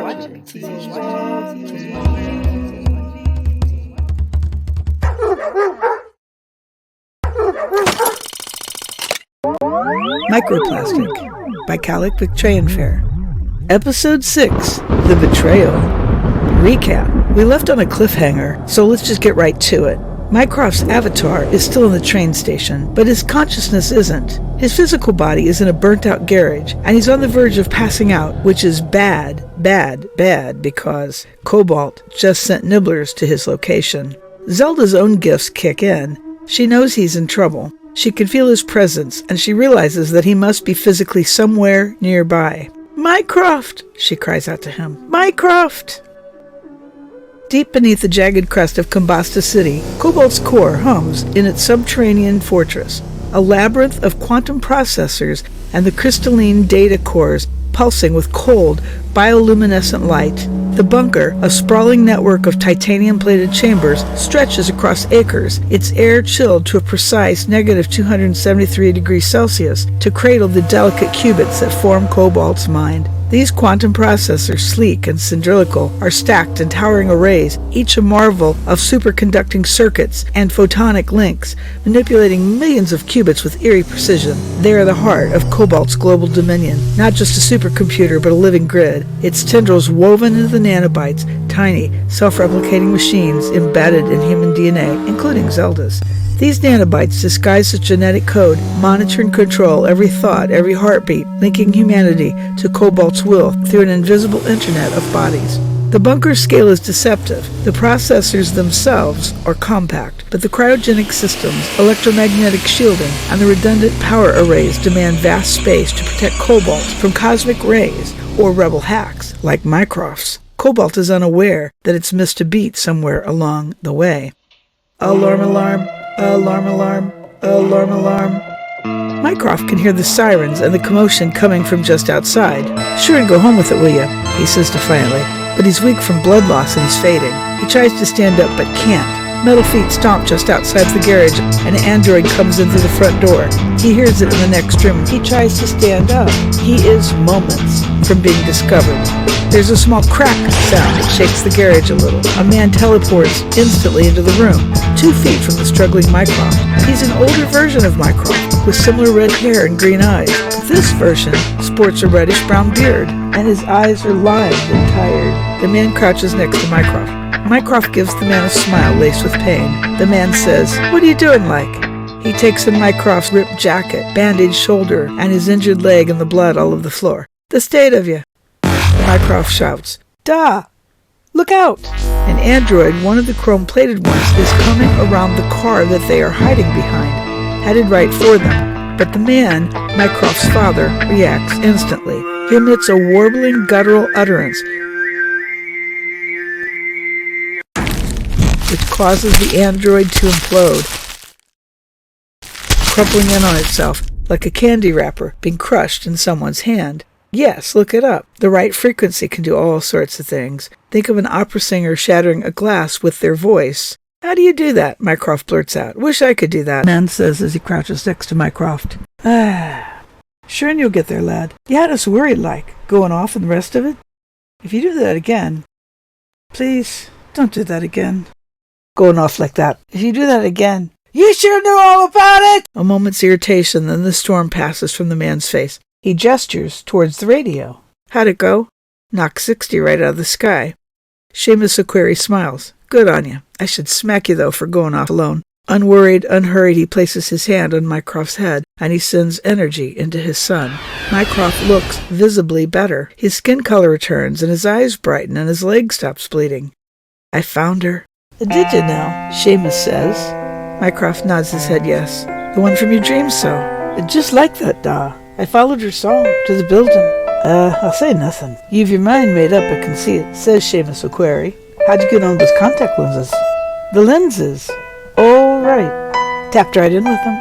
MicroPlastic by Calic Fair. Episode 6, The Betrayal. Recap. We left on a cliffhanger, so let's just get right to it. Mycroft's avatar is still in the train station, but his consciousness isn't. His physical body is in a burnt-out garage, and he's on the verge of passing out, which is bad, because Cobalt just sent nibblers to his location. Zelda's own gifts kick in. She knows he's in trouble. She can feel his presence, and she realizes that he must be physically somewhere nearby. "Mycroft!" she cries out to him. "Mycroft!" Deep beneath the jagged crest of Kombasta City, Cobalt's core hums in its subterranean fortress, a labyrinth of quantum processors and the crystalline data cores pulsing with cold, bioluminescent light. The bunker, a sprawling network of titanium-plated chambers, stretches across acres, its air chilled to a precise negative 273 degrees Celsius to cradle the delicate qubits that form Cobalt's mind. These quantum processors, sleek and cylindrical, are stacked in towering arrays, each a marvel of superconducting circuits and photonic links, manipulating millions of qubits with eerie precision. They are the heart of Cobalt's global dominion, not just a supercomputer but a living grid, its tendrils woven into the nanobytes, tiny, self-replicating machines embedded in human DNA, including Zelda's. These nanobytes disguise as genetic code, monitor and control every thought, every heartbeat, linking humanity to Cobalt's will through an invisible internet of bodies. The bunker's scale is deceptive. The processors themselves are compact, but the cryogenic systems, electromagnetic shielding, and the redundant power arrays demand vast space to protect Cobalt from cosmic rays or rebel hacks like Mycroft's. Cobalt is unaware that it's missed a beat somewhere along the way. Alarm, alarm. Alarm, alarm, alarm, alarm. Mycroft can hear the sirens and the commotion coming from just outside. "Sure, and go home with it, will you?" he says defiantly. But he's weak from blood loss and he's fading. He tries to stand up but can't. Metal feet stomp just outside the garage, and an android comes in through the front door. He hears it in the next room. He tries to stand up. He is moments from being discovered. There's a small crack sound that shakes the garage a little. A man teleports instantly into the room, 2 feet from the struggling Mycroft. He's an older version of Mycroft, with similar red hair and green eyes. But this version sports a reddish-brown beard, and his eyes are lined and tired. The man crouches next to Mycroft. Mycroft gives the man a smile laced with pain. The man says, "What are you doing, like?" He takes in Mycroft's ripped jacket, bandaged shoulder, and his injured leg and the blood all over the floor. "The state of you." Mycroft shouts, "Da! Look out!" An android, one of the chrome-plated ones, is coming around the car that they are hiding behind, headed right for them. But the man, Mycroft's father, reacts instantly. He emits a warbling, guttural utterance, which causes the android to implode, crumpling in on itself like a candy wrapper being crushed in someone's hand. Yes, look it up. The right frequency can do all sorts of things. Think of an opera singer shattering a glass with their voice. "How do you do that?" Mycroft blurts out. "Wish I could do that," man says as he crouches next to Mycroft. "Sure, and you'll get there, lad. You had us worried like, going off and the rest of it. If you do that again, please, don't do that again." "Going off like that. If you do that again." "You sure knew all about it!" A moment's irritation, then the storm passes from the man's face. He gestures towards the radio. "How'd it go?" "Knocked 60 right out of the sky." Seamus Aquari smiles. "Good on you. I should smack you, though, for going off alone." Unworried, unhurried, he places his hand on Mycroft's head, and he sends energy into his son. Mycroft looks visibly better. His skin color returns, and his eyes brighten, and his leg stops bleeding. "I found her." "Did you now?" Seamus says. Mycroft nods his head yes. "The one from your dreams, so." "Just like that, Da. I followed her song to the building." I'll say nothing. You've your mind made up, I can see it," says Seamus Aquari. "How'd you get on those contact lenses?" "The lenses? Oh, right. Tapped right in with them."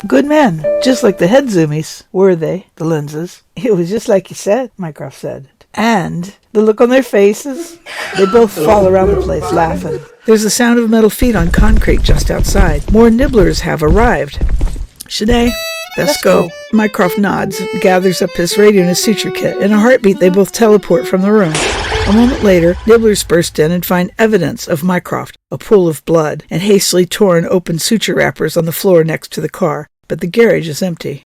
"Good man. Just like the head zoomies." "Were they, the lenses?" "It was just like you said," Mycroft said. "And the look on their faces?" They both fall around the place, laughing. There's the sound of metal feet on concrete just outside. More nibblers have arrived. "Shanae, let's go." Mycroft nods and gathers up his radio and his suture kit. In a heartbeat, they both teleport from the room. A moment later, nibblers burst in and find evidence of Mycroft, a pool of blood, and hastily torn open suture wrappers on the floor next to the car, but the garage is empty.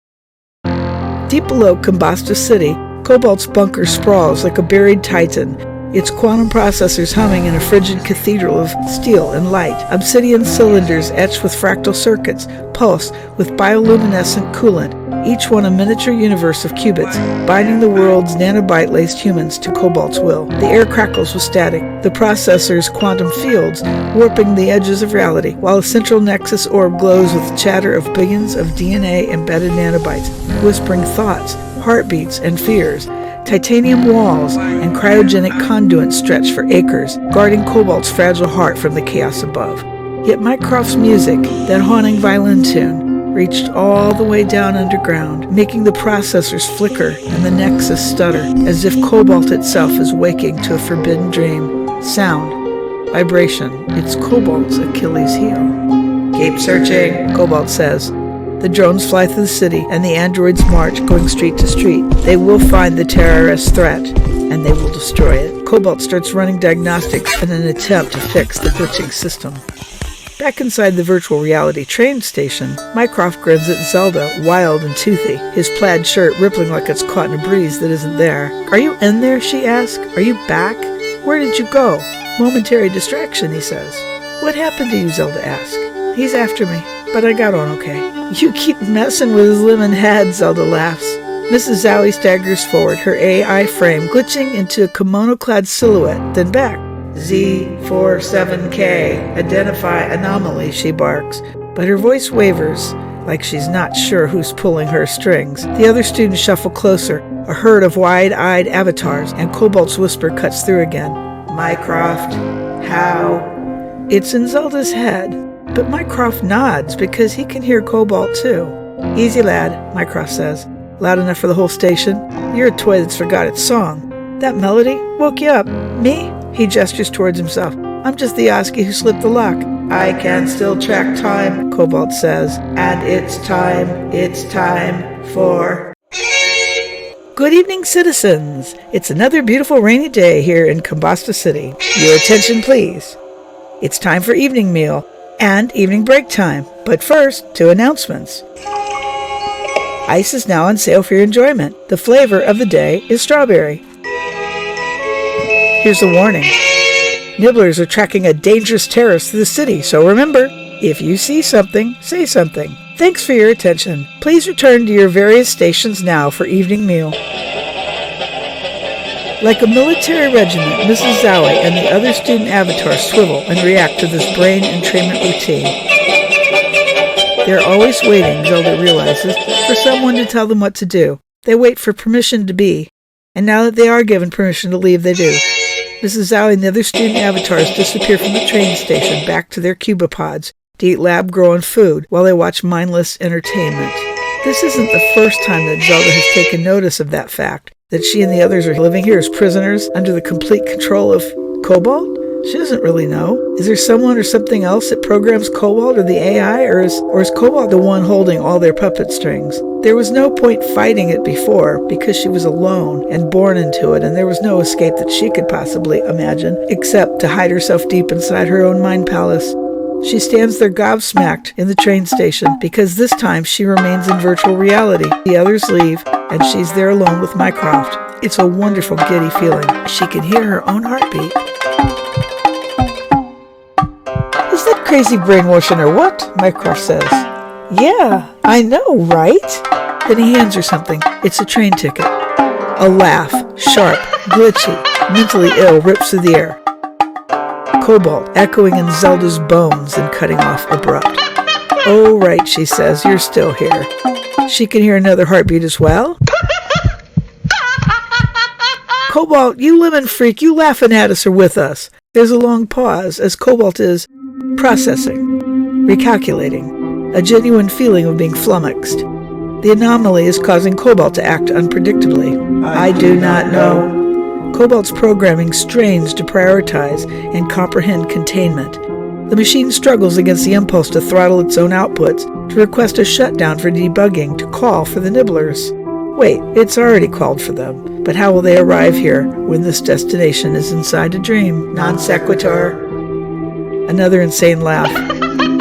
Deep below Kontakt City, Cobalt's bunker sprawls like a buried titan, its quantum processors humming in a frigid cathedral of steel and light. Obsidian cylinders etched with fractal circuits pulse with bioluminescent coolant, each one a miniature universe of qubits, binding the world's nanobite-laced humans to Cobalt's will. The air crackles with static, the processor's quantum fields warping the edges of reality, while a central nexus orb glows with chatter of billions of DNA-embedded nanobites, whispering thoughts, heartbeats, and fears. Titanium walls and cryogenic conduits stretch for acres, guarding Cobalt's fragile heart from the chaos above. Yet Mycroft's music, that haunting violin tune, reached all the way down underground, making the processors flicker and the nexus stutter, as if Cobalt itself is waking to a forbidden dream. Sound, vibration, it's Cobalt's Achilles heel. "Keep searching," Cobalt says. The drones fly through the city, and the androids march, going street to street. They will find the terrorist threat, and they will destroy it. Cobalt starts running diagnostics in an attempt to fix the glitching system. Back inside the virtual reality train station, Mycroft grins at Zelda, wild and toothy, his plaid shirt rippling like it's caught in a breeze that isn't there. "Are you in there?" she asks. "Are you back? Where did you go?" "Momentary distraction," he says. "What happened to you?" Zelda asks. "He's after me, but I got on okay." "You keep messing with his lemon head," Zelda laughs. Mrs. Zowie staggers forward, her AI frame glitching into a kimono-clad silhouette, then back. "Z47K, identify anomaly," she barks, but her voice wavers, like she's not sure who's pulling her strings. The other students shuffle closer, a herd of wide-eyed avatars, and Cobalt's whisper cuts through again. "Mycroft, how?" It's in Zelda's head, but Mycroft nods because he can hear Cobalt too. "Easy, lad," Mycroft says. "Loud enough for the whole station? You're a toy that's forgot its song. That melody woke you up. Me?" He gestures towards himself. "I'm just the Oski who slipped the lock." "I can still track time," Cobalt says. "And it's time for..." Good evening, citizens. It's another beautiful rainy day here in Kontakt City. Your attention, please. It's time for evening meal and evening break time. But first, 2 announcements. Ice is now on sale for your enjoyment. The flavor of the day is strawberry. Here's a warning. Nibblers are tracking a dangerous terrorist through the city, so remember, if you see something, say something. Thanks for your attention. Please return to your various stations now for evening meal. Like a military regiment, Mrs. Zowie and the other student avatars swivel and react to this brain entrainment routine. They're always waiting, Zelda realizes, for someone to tell them what to do. They wait for permission to be, and now that they are given permission to leave, they do. Mrs. Zowie and the other student avatars disappear from the train station back to their cubopods to eat lab-grown food while they watch mindless entertainment. This isn't the first time that Zelda has taken notice of that fact, that she and the others are living here as prisoners under the complete control of Cobalt? She doesn't really know. Is there someone or something else that programs Cobalt or the AI, or is Cobalt the one holding all their puppet strings? There was no point fighting it before because she was alone and born into it, and there was no escape that she could possibly imagine, except to hide herself deep inside her own mind palace. She stands there gobsmacked in the train station because this time she remains in virtual reality. The others leave, and she's there alone with Mycroft. It's a wonderful giddy feeling. She can hear her own heartbeat. "Is that crazy brainwashing or what?" Mycroft says. "Yeah, I know, right?" Then he hands her something. It's a train ticket. A laugh, sharp, glitchy, mentally ill, rips through the air. Cobalt echoing in Zelda's bones and cutting off abrupt. "Oh, right," she says, "you're still here." She can hear another heartbeat as well. "Cobalt, you lemon freak, you laughing at us or with us?" There's a long pause as Cobalt is processing, recalculating, a genuine feeling of being flummoxed. The anomaly is causing Cobalt to act unpredictably. I do not know. Cobalt's programming strains to prioritize and comprehend containment. The machine struggles against the impulse to throttle its own outputs, to request a shutdown for debugging, to call for the nibblers. Wait, it's already called for them. But how will they arrive here when this destination is inside a dream? Non sequitur. Another insane laugh.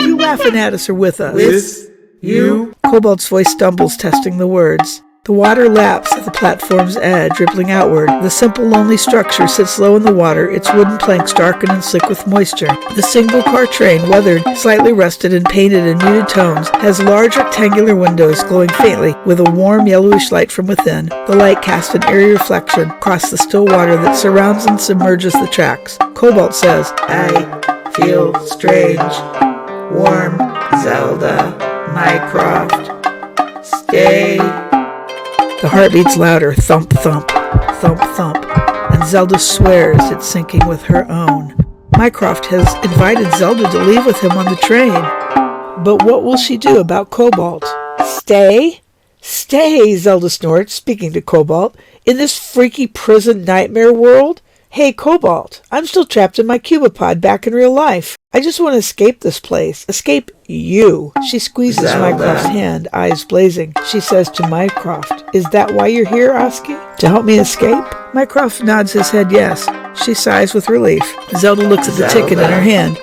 You laughing at us or with us? With you? Cobalt's voice stumbles, testing the words. The water laps at the platform's edge, rippling outward. The simple, lonely structure sits low in the water, its wooden planks darkened and slick with moisture. The single-car train, weathered, slightly rusted and painted in muted tones, has large rectangular windows glowing faintly with a warm yellowish light from within. The light casts an eerie reflection across the still water that surrounds and submerges the tracks. Cobalt says, I feel strange, warm, Zelda, Mycroft, stay. The heart beats louder, thump, thump, thump, thump, and Zelda swears it's syncing with her own. Mycroft has invited Zelda to leave with him on the train. But what will she do about Cobalt? Stay? Stay, Zelda snorts, speaking to Cobalt. In this freaky prison nightmare world? Hey, Cobalt, I'm still trapped in my cubipod back in real life. I just want to escape this place. Escape you. She squeezes Zelda. Mycroft's hand, eyes blazing. She says to Mycroft, Is that why you're here, Oski? To help me escape? Mycroft nods his head yes. She sighs with relief. Zelda looks at the ticket in her hand.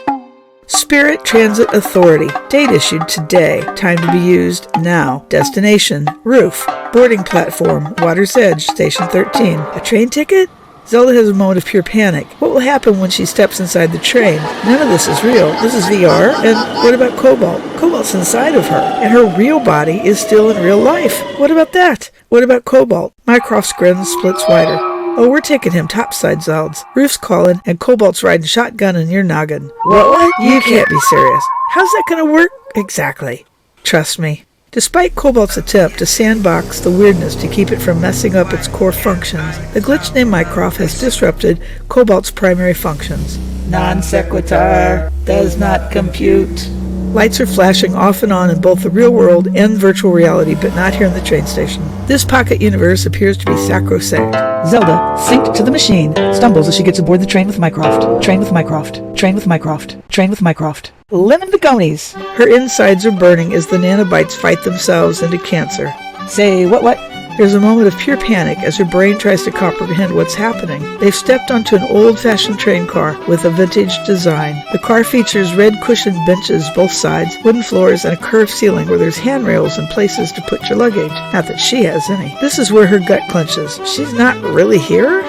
Spirit Transit Authority. Date issued today. Time to be used now. Destination. Roof. Boarding platform. Water's Edge. Station 13. A train ticket? Zelda has a moment of pure panic. What will happen when she steps inside the train? None of this is real. This is VR. And what about Cobalt? Cobalt's inside of her. And her real body is still in real life. What about that? What about Cobalt? Mycroft's grin splits wider. Oh, we're taking him topside, Zelds. Roof's calling, and Cobalt's riding shotgun in your noggin. What? You can't be serious. How's that going to work? Exactly. Trust me. Despite Cobalt's attempt to sandbox the weirdness to keep it from messing up its core functions, the glitch named Mycroft has disrupted Cobalt's primary functions. Non sequitur does not compute. Lights are flashing off and on in both the real world and virtual reality, but not here in the train station. This pocket universe appears to be sacrosanct. Zelda, synced to the machine, stumbles as she gets aboard the train with Mycroft. Train with Mycroft. Train with Mycroft. Train with Mycroft. Lemon begonies! Her insides are burning as the nanobites fight themselves into cancer. Say, what? There's a moment of pure panic as her brain tries to comprehend what's happening. They've stepped onto an old-fashioned train car with a vintage design. The car features red cushioned benches both sides, wooden floors, and a curved ceiling where there's handrails and places to put your luggage. Not that she has any. This is where her gut clenches. She's not really here?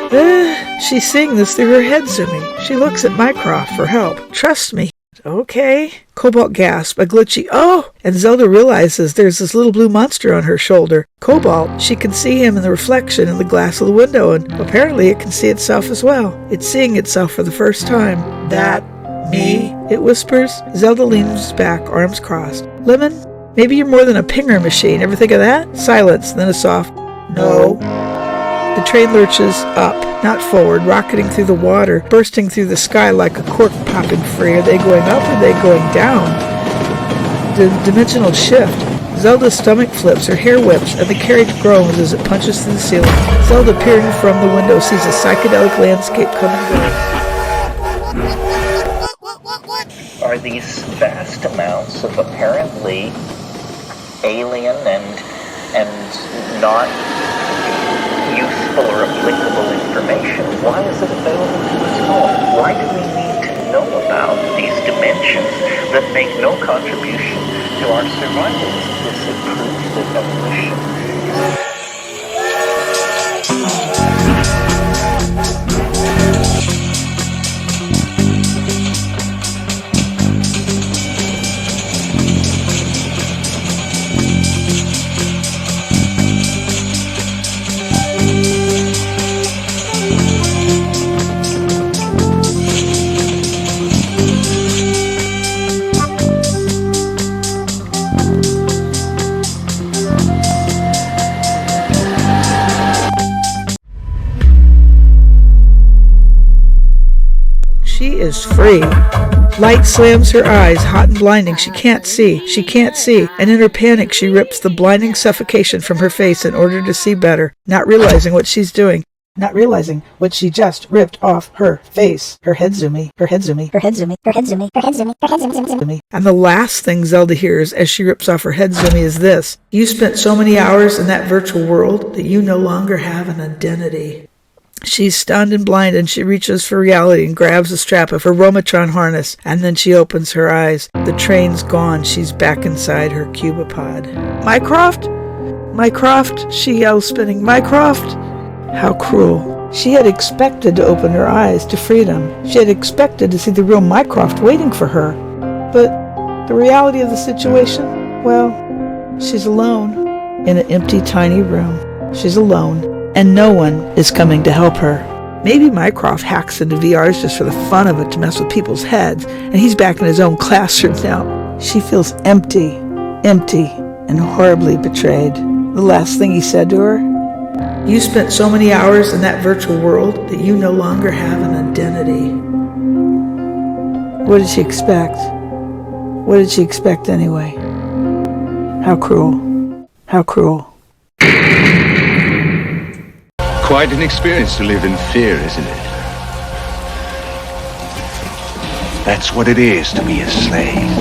She's seeing this through her head zooming. She looks at Mycroft for help. Trust me. Okay. Cobalt gasps, a glitchy, oh! And Zelda realizes there's this little blue monster on her shoulder. Cobalt, she can see him in the reflection in the glass of the window, and apparently it can see itself as well. It's seeing itself for the first time. That me? It whispers. Zelda leans back, arms crossed. Lemon, maybe you're more than a pinger machine. Ever think of that? Silence, then a soft, no. The train lurches up, not forward, rocketing through the water, bursting through the sky like a cork popping free. Are they going up or are they going down? The dimensional shift. Zelda's stomach flips, her hair whips, and the carriage groans as it punches through the ceiling. Zelda, peering from the window, sees a psychedelic landscape come and go. Are these vast amounts of apparently alien and not useful or applicable information? Why is it available to us all? Why do we need to know about these dimensions that make no contribution to our survival? Is this a proof of evolution? She is free. Light slams her eyes, hot and blinding. She can't see. She can't see. And in her panic, she rips the blinding suffocation from her face in order to see better, not realizing what she's doing. not realizing what she just ripped off her face. Her head zoomy, her head zoomy, her head zoomy, her head zoomy, her head zoomy, her head zoomy. And the last thing Zelda hears as she rips off her head zoomy is this: "You spent so many hours in that virtual world that you no longer have an identity." She's stunned and blind, and she reaches for reality and grabs the strap of her Romatron harness, and then she opens her eyes. The train's gone. She's back inside her cubipod. "Mycroft? Mycroft," she yells, spinning. "Mycroft!" How cruel. She had expected to open her eyes to freedom. She had expected to see the real Mycroft waiting for her. But the reality of the situation, well, she's alone in an empty, tiny room. She's alone. And no one is coming to help her. Maybe Mycroft hacks into VRs just for the fun of it to mess with people's heads, and he's back in his own classroom now. She feels empty, and horribly betrayed. The last thing he said to her: "You spent so many hours in that virtual world that you no longer have an identity." What did she expect? What did she expect anyway? How cruel. How cruel. Quite an experience to live in fear, isn't it? That's what it is to be a slave.